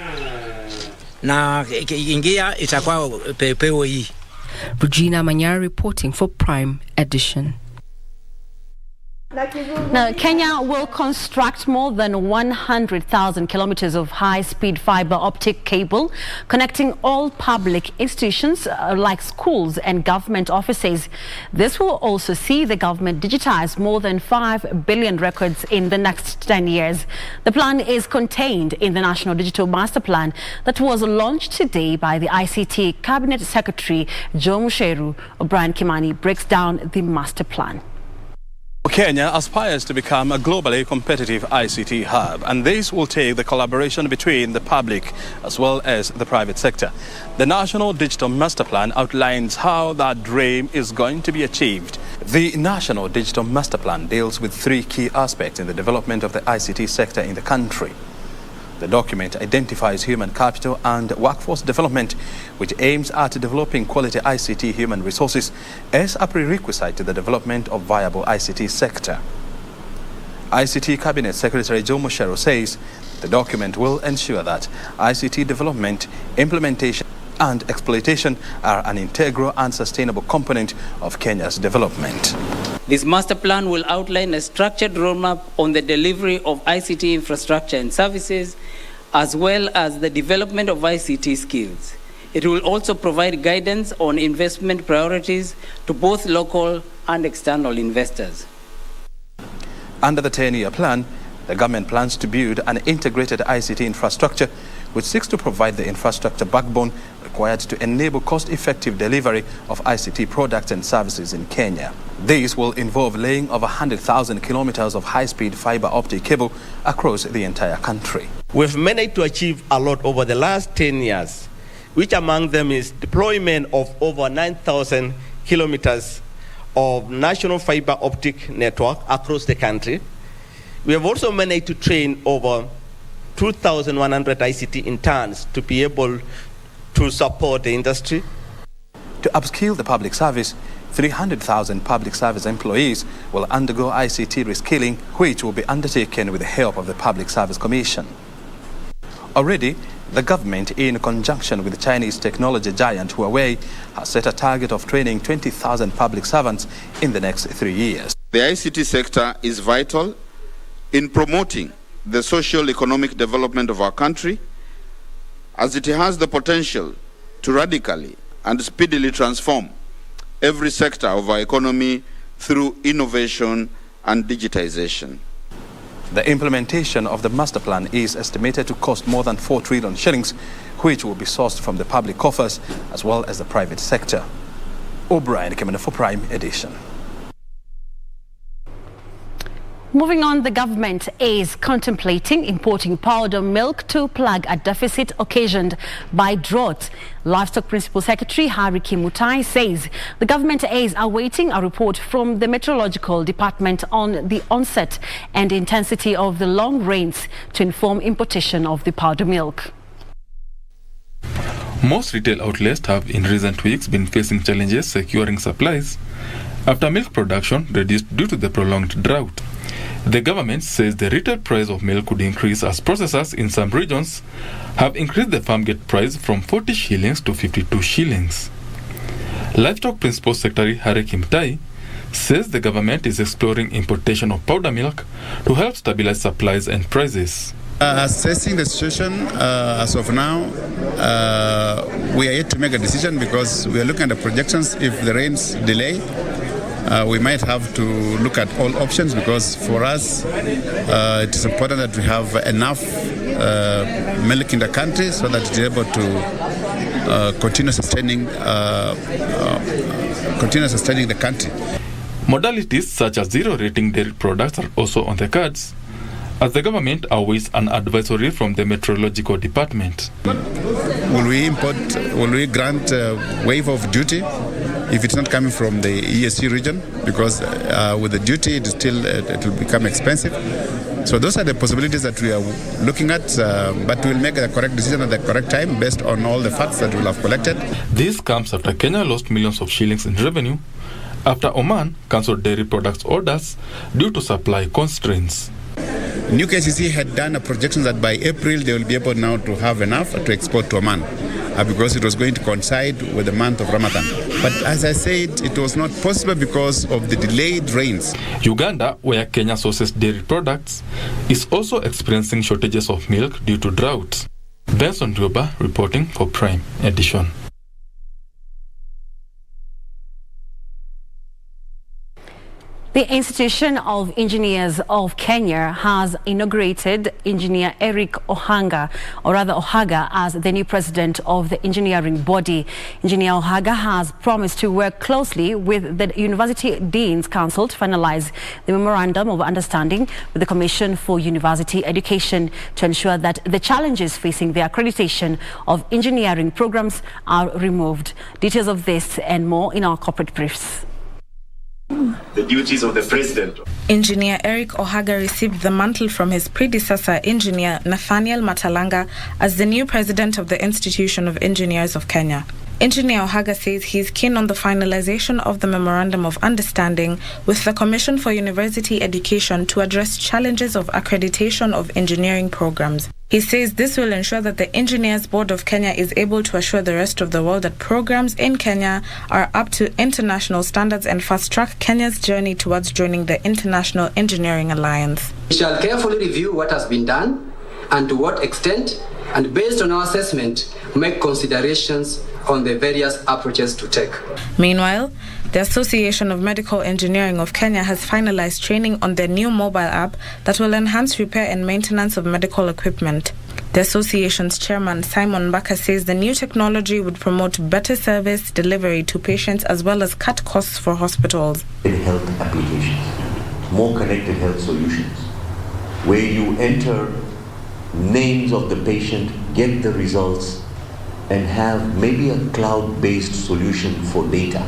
na ingia itakuwa pepeo hii. Regina Manyara reporting for Prime Edition. Now, Kenya will construct more than 100,000 kilometers of high-speed fiber optic cable connecting all public institutions like schools and government offices. This will also see the government digitize more than 5 billion records in the next 10 years. The plan is contained in the National Digital Master Plan that was launched today by the ICT Cabinet Secretary Joe Musheru. Brian Kimani breaks down the master plan. Kenya aspires to become a globally competitive ICT hub, and this will take the collaboration between the public as well as the private sector. The National Digital Master Plan outlines how that dream is going to be achieved. The National Digital Master Plan deals with 3 key aspects in the development of the ICT sector in the country. The document identifies human capital and workforce development, which aims at developing quality ICT human resources as a prerequisite to the development of viable ICT sector. ICT Cabinet Secretary Joe Musheru says the document will ensure that ICT development, implementation and exploitation are an integral and sustainable component of Kenya's development. This master plan will outline a structured roadmap on the delivery of ICT infrastructure and services, as well as the development of ICT skills. It will also provide guidance on investment priorities to both local and external investors. Under the 10-year plan, the government plans to build an integrated ICT infrastructure which seeks to provide the infrastructure backbone required to enable cost-effective delivery of ICT products and services in Kenya. This will involve laying over 100,000 kilometers of high-speed fiber optic cable across the entire country. We've managed to achieve a lot over the last 10 years, which among them is deployment of over 9,000 kilometers of national fiber optic network across the country. We have also managed to train over 2,100 ICT interns to be able to support the industry. To upskill the public service, 300,000 public service employees will undergo ICT reskilling, which will be undertaken with the help of the Public Service Commission. Already, the government, in conjunction with the Chinese technology giant Huawei, has set a target of training 20,000 public servants in the next 3 years. The ICT sector is vital in promoting the socio-economic development of our country, as it has the potential to radically and speedily transform every sector of our economy through innovation and digitization. The implementation of the master plan is estimated to cost more than 4 trillion shillings, which will be sourced from the public coffers as well as the private sector. O'Brien coming for Prime Edition. Moving on, the government is contemplating importing powder milk to plug a deficit occasioned by drought. Livestock Principal Secretary Harry Kimutai says the government is awaiting a report from the Meteorological Department on the onset and intensity of the long rains to inform importation of the powder milk. Most retail outlets have in recent weeks been facing challenges securing supplies after milk production reduced due to the prolonged drought. The government says the retail price of milk could increase as processors in some regions have increased the farm gate price from 40 shillings to 52 shillings. Livestock Principal Secretary Harry Kimutai says the government is exploring importation of powder milk to help stabilize supplies and prices. Assessing the situation as of now, we are yet to make a decision because we are looking at the projections. If the rains delay, we might have to look at all options because for us, it is important that we have enough milk in the country so that we're able to continue sustaining the country. Modalities such as zero rating dairy products are also on the cards, as the government awaits an advisory from the meteorological department. Will we grant a waiver of duty if it's not coming from the ESC region? Because with the duty, it will become expensive. So those are the possibilities that we are looking at, but we'll make the correct decision at the correct time based on all the facts that we'll have collected. This comes after Kenya lost millions of shillings in revenue after Oman cancelled dairy products orders due to supply constraints. New KCC had done a projection that by April they will be able now to have enough to export to Oman because it was going to coincide with the month of Ramadan. But as I said, it was not possible because of the delayed rains. Uganda, where Kenya sources dairy products, is also experiencing shortages of milk due to drought. Benson Rioba reporting for Prime Edition. The Institution of Engineers of Kenya has inaugurated Engineer Eric Ohaga as the new president of the engineering body. Engineer Ohaga has promised to work closely with the University Deans Council to finalize the Memorandum of Understanding with the Commission for University Education to ensure that the challenges facing the accreditation of engineering programs are removed. Details of this and more in our corporate briefs. The duties of the president. Engineer Eric Ohaga received the mantle from his predecessor, Engineer Nathaniel Matalanga, as the new president of the Institution of Engineers of Kenya. Engineer Ohaga says he is keen on the finalization of the Memorandum of Understanding with the Commission for University Education to address challenges of accreditation of engineering programs. He says this will ensure that the Engineers Board of Kenya is able to assure the rest of the world that programs in Kenya are up to international standards and fast-track Kenya's journey towards joining the International Engineering Alliance. We shall carefully review what has been done and to what extent, and based on our assessment, make considerations on the various approaches to take. Meanwhile, the Association of Medical Engineering of Kenya has finalized training on their new mobile app that will enhance repair and maintenance of medical equipment. The association's chairman, Simon Mbaka, says the new technology would promote better service delivery to patients as well as cut costs for hospitals. Health applications, more connected health solutions, where you enter names of the patient, get the results, and have maybe a cloud-based solution for data.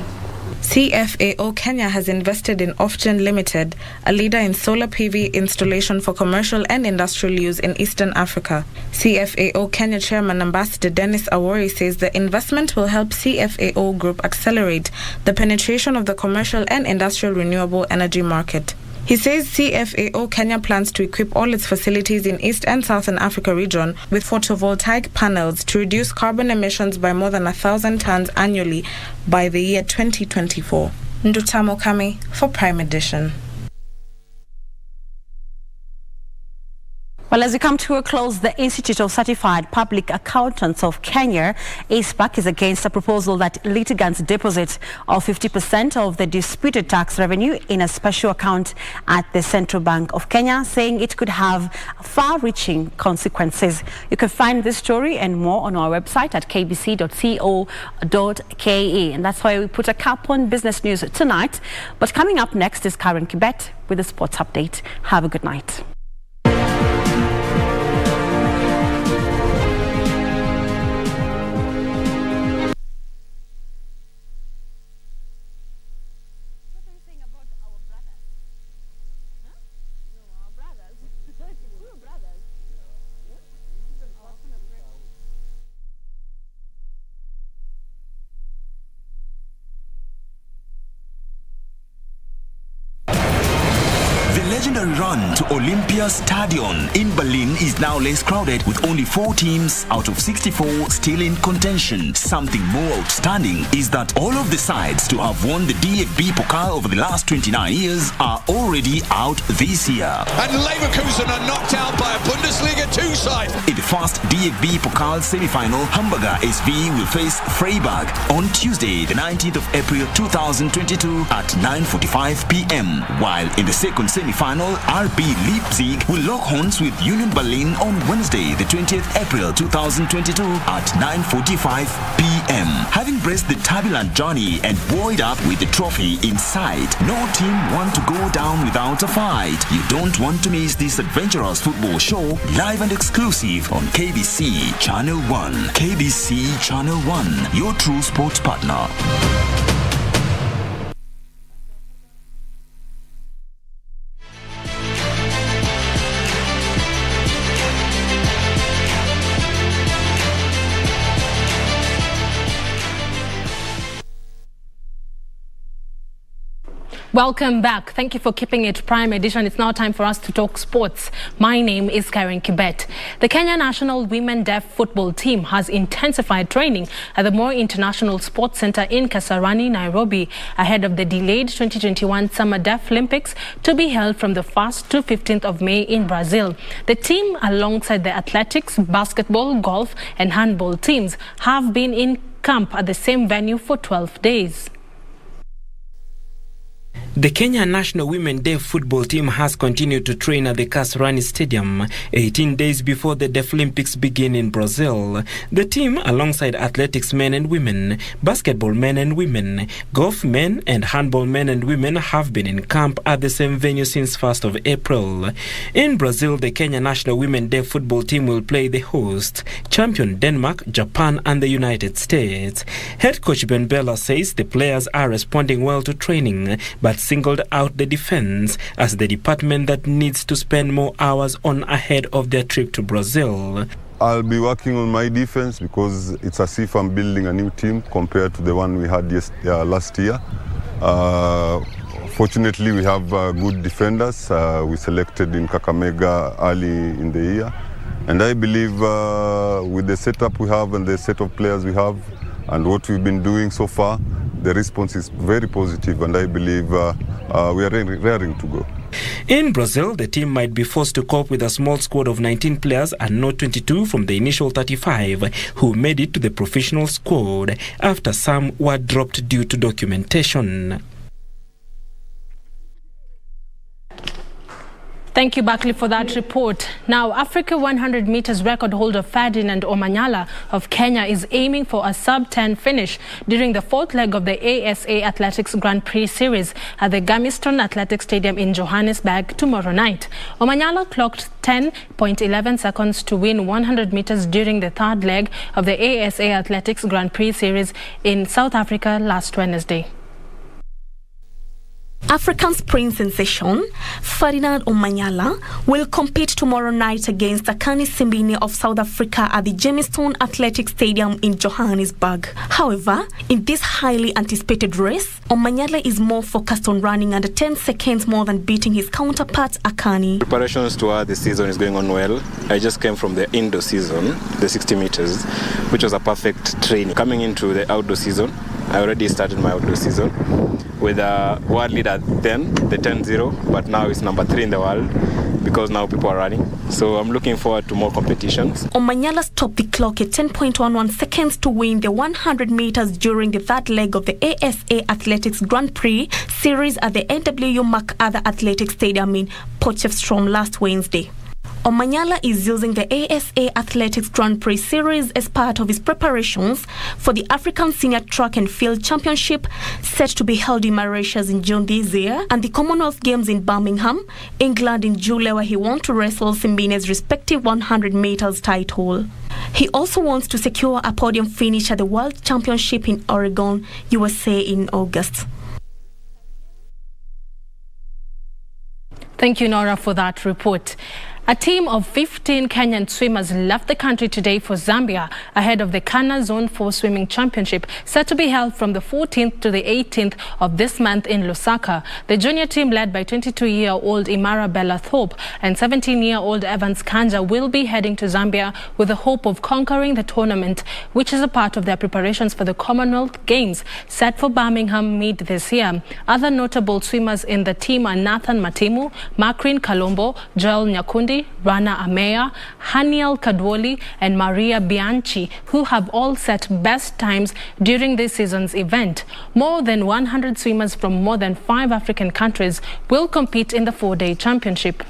CFAO Kenya has invested in Ofgen Limited, a leader in solar PV installation for commercial and industrial use in Eastern Africa. CFAO Kenya Chairman Ambassador Dennis Awori says the investment will help CFAO Group accelerate the penetration of the commercial and industrial renewable energy market. He says CFAO Kenya plans to equip all its facilities in East and Southern Africa region with photovoltaic panels to reduce carbon emissions by more than 1,000 tons annually by the year 2024. Ndutamo Kami for Prime Edition. Well, as we come to a close, the Institute of Certified Public Accountants of Kenya, ACPAC, is against a proposal that litigants deposit of 50% of the disputed tax revenue in a special account at the Central Bank of Kenya, saying it could have far-reaching consequences. You can find this story and more on our website at kbc.co.ke. And that's why we put a cap on business news tonight. But coming up next is Karen Kibet with a sports update. Have a good night. legendary run to Olympia Stadion in Berlin is now less crowded, with only 4 teams out of 64 still in contention. Something more outstanding is that all of the sides to have won the DFB Pokal over the last 29 years are already out this year. And Leverkusen are knocked out by a Bundesliga 2 side. In the first DFB Pokal semi-final, Hamburger SV will face Freiburg on Tuesday, the 19th of April 2022 at 9:45 p.m. While in the second semi-final, RB Leipzig will lock horns with Union Berlin on Wednesday, the 20th April 2022 at 9:45 p.m. Having braced the turbulent journey and buoyed up with the trophy in sight, no team want to go down without a fight. You don't want to miss this adventurous football show, live and exclusive on KBC Channel 1. KBC Channel 1, your true sports partner. Welcome back. Thank you for keeping it Prime Edition. It's now time for us to talk sports. My name is Karen Kibet. The Kenya national women deaf football team has intensified training at the Moi International Sports Center in Kasarani, Nairobi, ahead of the delayed 2021 Summer Deaf Olympics to be held from the 1st to 15th of May in Brazil. The team, alongside the athletics, basketball, golf and handball teams, have been in camp at the same venue for 12 days. The Kenya national women deaf football team has continued to train at the Kasarani Stadium 18 days before the Deaf Olympics begin in Brazil. The team, alongside athletics men and women, basketball men and women, golf men and handball men and women, have been in camp at the same venue since 1st of April. In Brazil, the Kenya national women deaf football team will play the host, champion Denmark, Japan and the United States. Head coach Ben Bella says the players are responding well to training, but singled out the defense as the department that needs to spend more hours on ahead of their trip to Brazil. I'll be working on my defense because it's as if I'm building a new team compared to the one we had last year. Fortunately, we have good defenders. We selected in Kakamega early in the year. And I believe with the setup we have and the set of players we have and what we've been doing so far, the response is very positive, and I believe we are raring to go. In Brazil, the team might be forced to cope with a small squad of 19 players and not 22 from the initial 35 who made it to the professional squad after some were dropped due to documentation. Thank you, Buckley, for that report. Now, Africa 100 meters record holder Ferdinand Omanyala of Kenya is aiming for a sub-10 finish during the 4th leg of the ASA Athletics Grand Prix Series at the Gamiston Athletics Stadium in Johannesburg tomorrow night. Omanyala clocked 10.11 seconds to win 100 meters during the 3rd leg of the ASA Athletics Grand Prix Series in South Africa last Wednesday. African sprint sensation Ferdinand Omanyala will compete tomorrow night against Akani Simbine of South Africa at the Jamestown Athletic Stadium in Johannesburg. However, in this highly anticipated race, Omanyala is more focused on running under 10 seconds more than beating his counterpart Akani. Preparations toward the season is going on well. I just came from the indoor season, the 60 meters, which was a perfect training. Coming into the outdoor season, I already started my outdoor season with a world leader then, the 10-0, but now it's number 3 in the world because now people are running. So I'm looking forward to more competitions. Omanyala stopped the clock at 10.11 seconds to win the 100 meters during the 3rd leg of the ASA Athletics Grand Prix Series at the NW MacArthur Athletic Stadium in Potchefstroom last Wednesday. Omanyala is using the ASA Athletics Grand Prix Series as part of his preparations for the African Senior Track and Field Championship set to be held in Mauritius in June this year, and the Commonwealth Games in Birmingham, England in July, where he wants to wrestle Simbine's respective 100 meters title. He also wants to secure a podium finish at the World Championship in Oregon, USA in August. Thank you, Nora, for that report. A team of 15 Kenyan swimmers left the country today for Zambia ahead of the Kana Zone 4 Swimming Championship set to be held from the 14th to the 18th of this month in Lusaka. The junior team led by 22-year-old Imara Bella Thorpe and 17-year-old Evans Kanja will be heading to Zambia with the hope of conquering the tournament, which is a part of their preparations for the Commonwealth Games set for Birmingham mid this year. Other notable swimmers in the team are Nathan Matimu, Makrin Kalombo, Joel Nyakundi, Rana Ameya, Haniel Kadwoli and Maria Bianchi, who have all set best times during this season's event. More than 100 swimmers from more than 5 African countries will compete in the 4-day championship.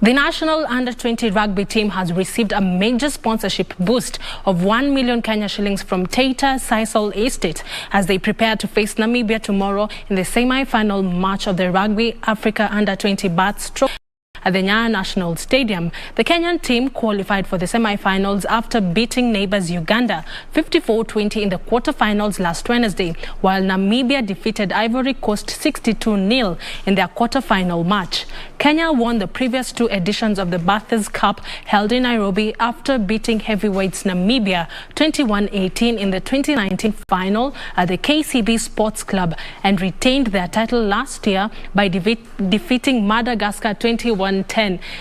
The national under-20 rugby team has received a major sponsorship boost of 1 million Kenya shillings from Taita Sisal Estate as they prepare to face Namibia tomorrow in the semi-final match of the Rugby Africa Under-20 Baths Trophy at the Nyayo National Stadium. The Kenyan team qualified for the semi-finals after beating neighbours Uganda 54-20 in the quarter-finals last Wednesday, while Namibia defeated Ivory Coast 62-0 in their quarter-final match. Kenya won the previous 2 editions of the Bathurst Cup held in Nairobi after beating heavyweights Namibia 21-18 in the 2019 final at the KCB Sports Club and retained their title last year by defeating Madagascar 21-10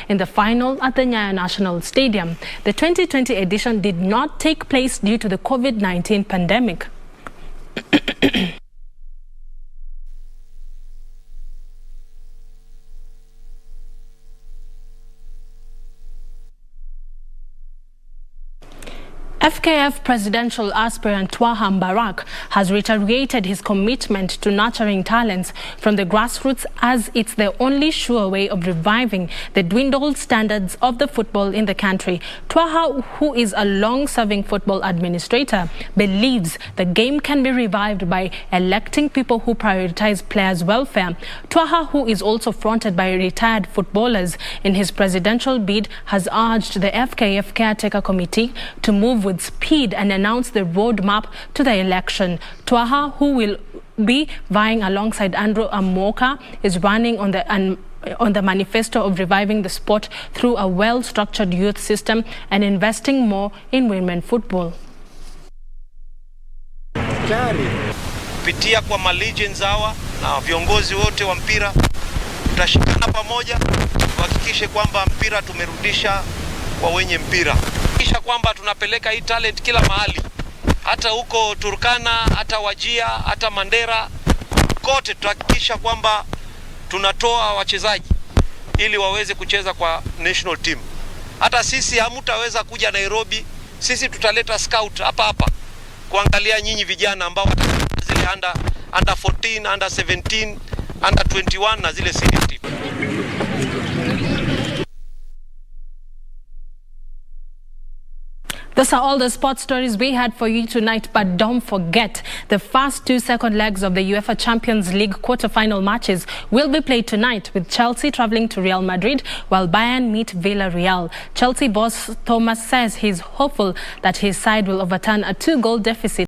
in the final at the Nyayo National Stadium. The 2020 edition did not take place due to the COVID-19 pandemic. FKF presidential aspirant Twaha Mbarak has reiterated his commitment to nurturing talents from the grassroots as it's the only sure way of reviving the dwindled standards of the football in the country. Twaha, who is a long-serving football administrator, believes the game can be revived by electing people who prioritize players' welfare. Twaha, who is also fronted by retired footballers in his presidential bid, has urged the FKF caretaker committee to move with speed and announce the roadmap to the election. Twaha, who will be vying alongside Andrew Amoka, is running on the manifesto of reviving the sport through a well-structured youth system and investing more in women football. Kupitia kwa malegends hawa na viongozi wote wa mpira, tutashikana pamoja tuhakikishe kwamba mpira tumerudisha kwa wenye mpira. Kisha kwamba tunapeleka hii talent kila mahali, hata huko Turkana, hata Wajia, hata Mandera, kote tutahakikisha kwamba tunatoa wachezaji ili waweze kucheza kwa national team. Hata sisi hamtaweza kuja Nairobi, sisi tutaleta scout hapa kuangalia nyinyi vijana ambao watacheza zile under 14, under 17, under 21 na zile senior team. Those are all the sports stories we had for you tonight, but don't forget the first 2 second legs of the UEFA Champions League quarter-final matches will be played tonight, with Chelsea travelling to Real Madrid while Bayern meet Villarreal. Chelsea boss Thomas says he's hopeful that his side will overturn a 2-goal deficit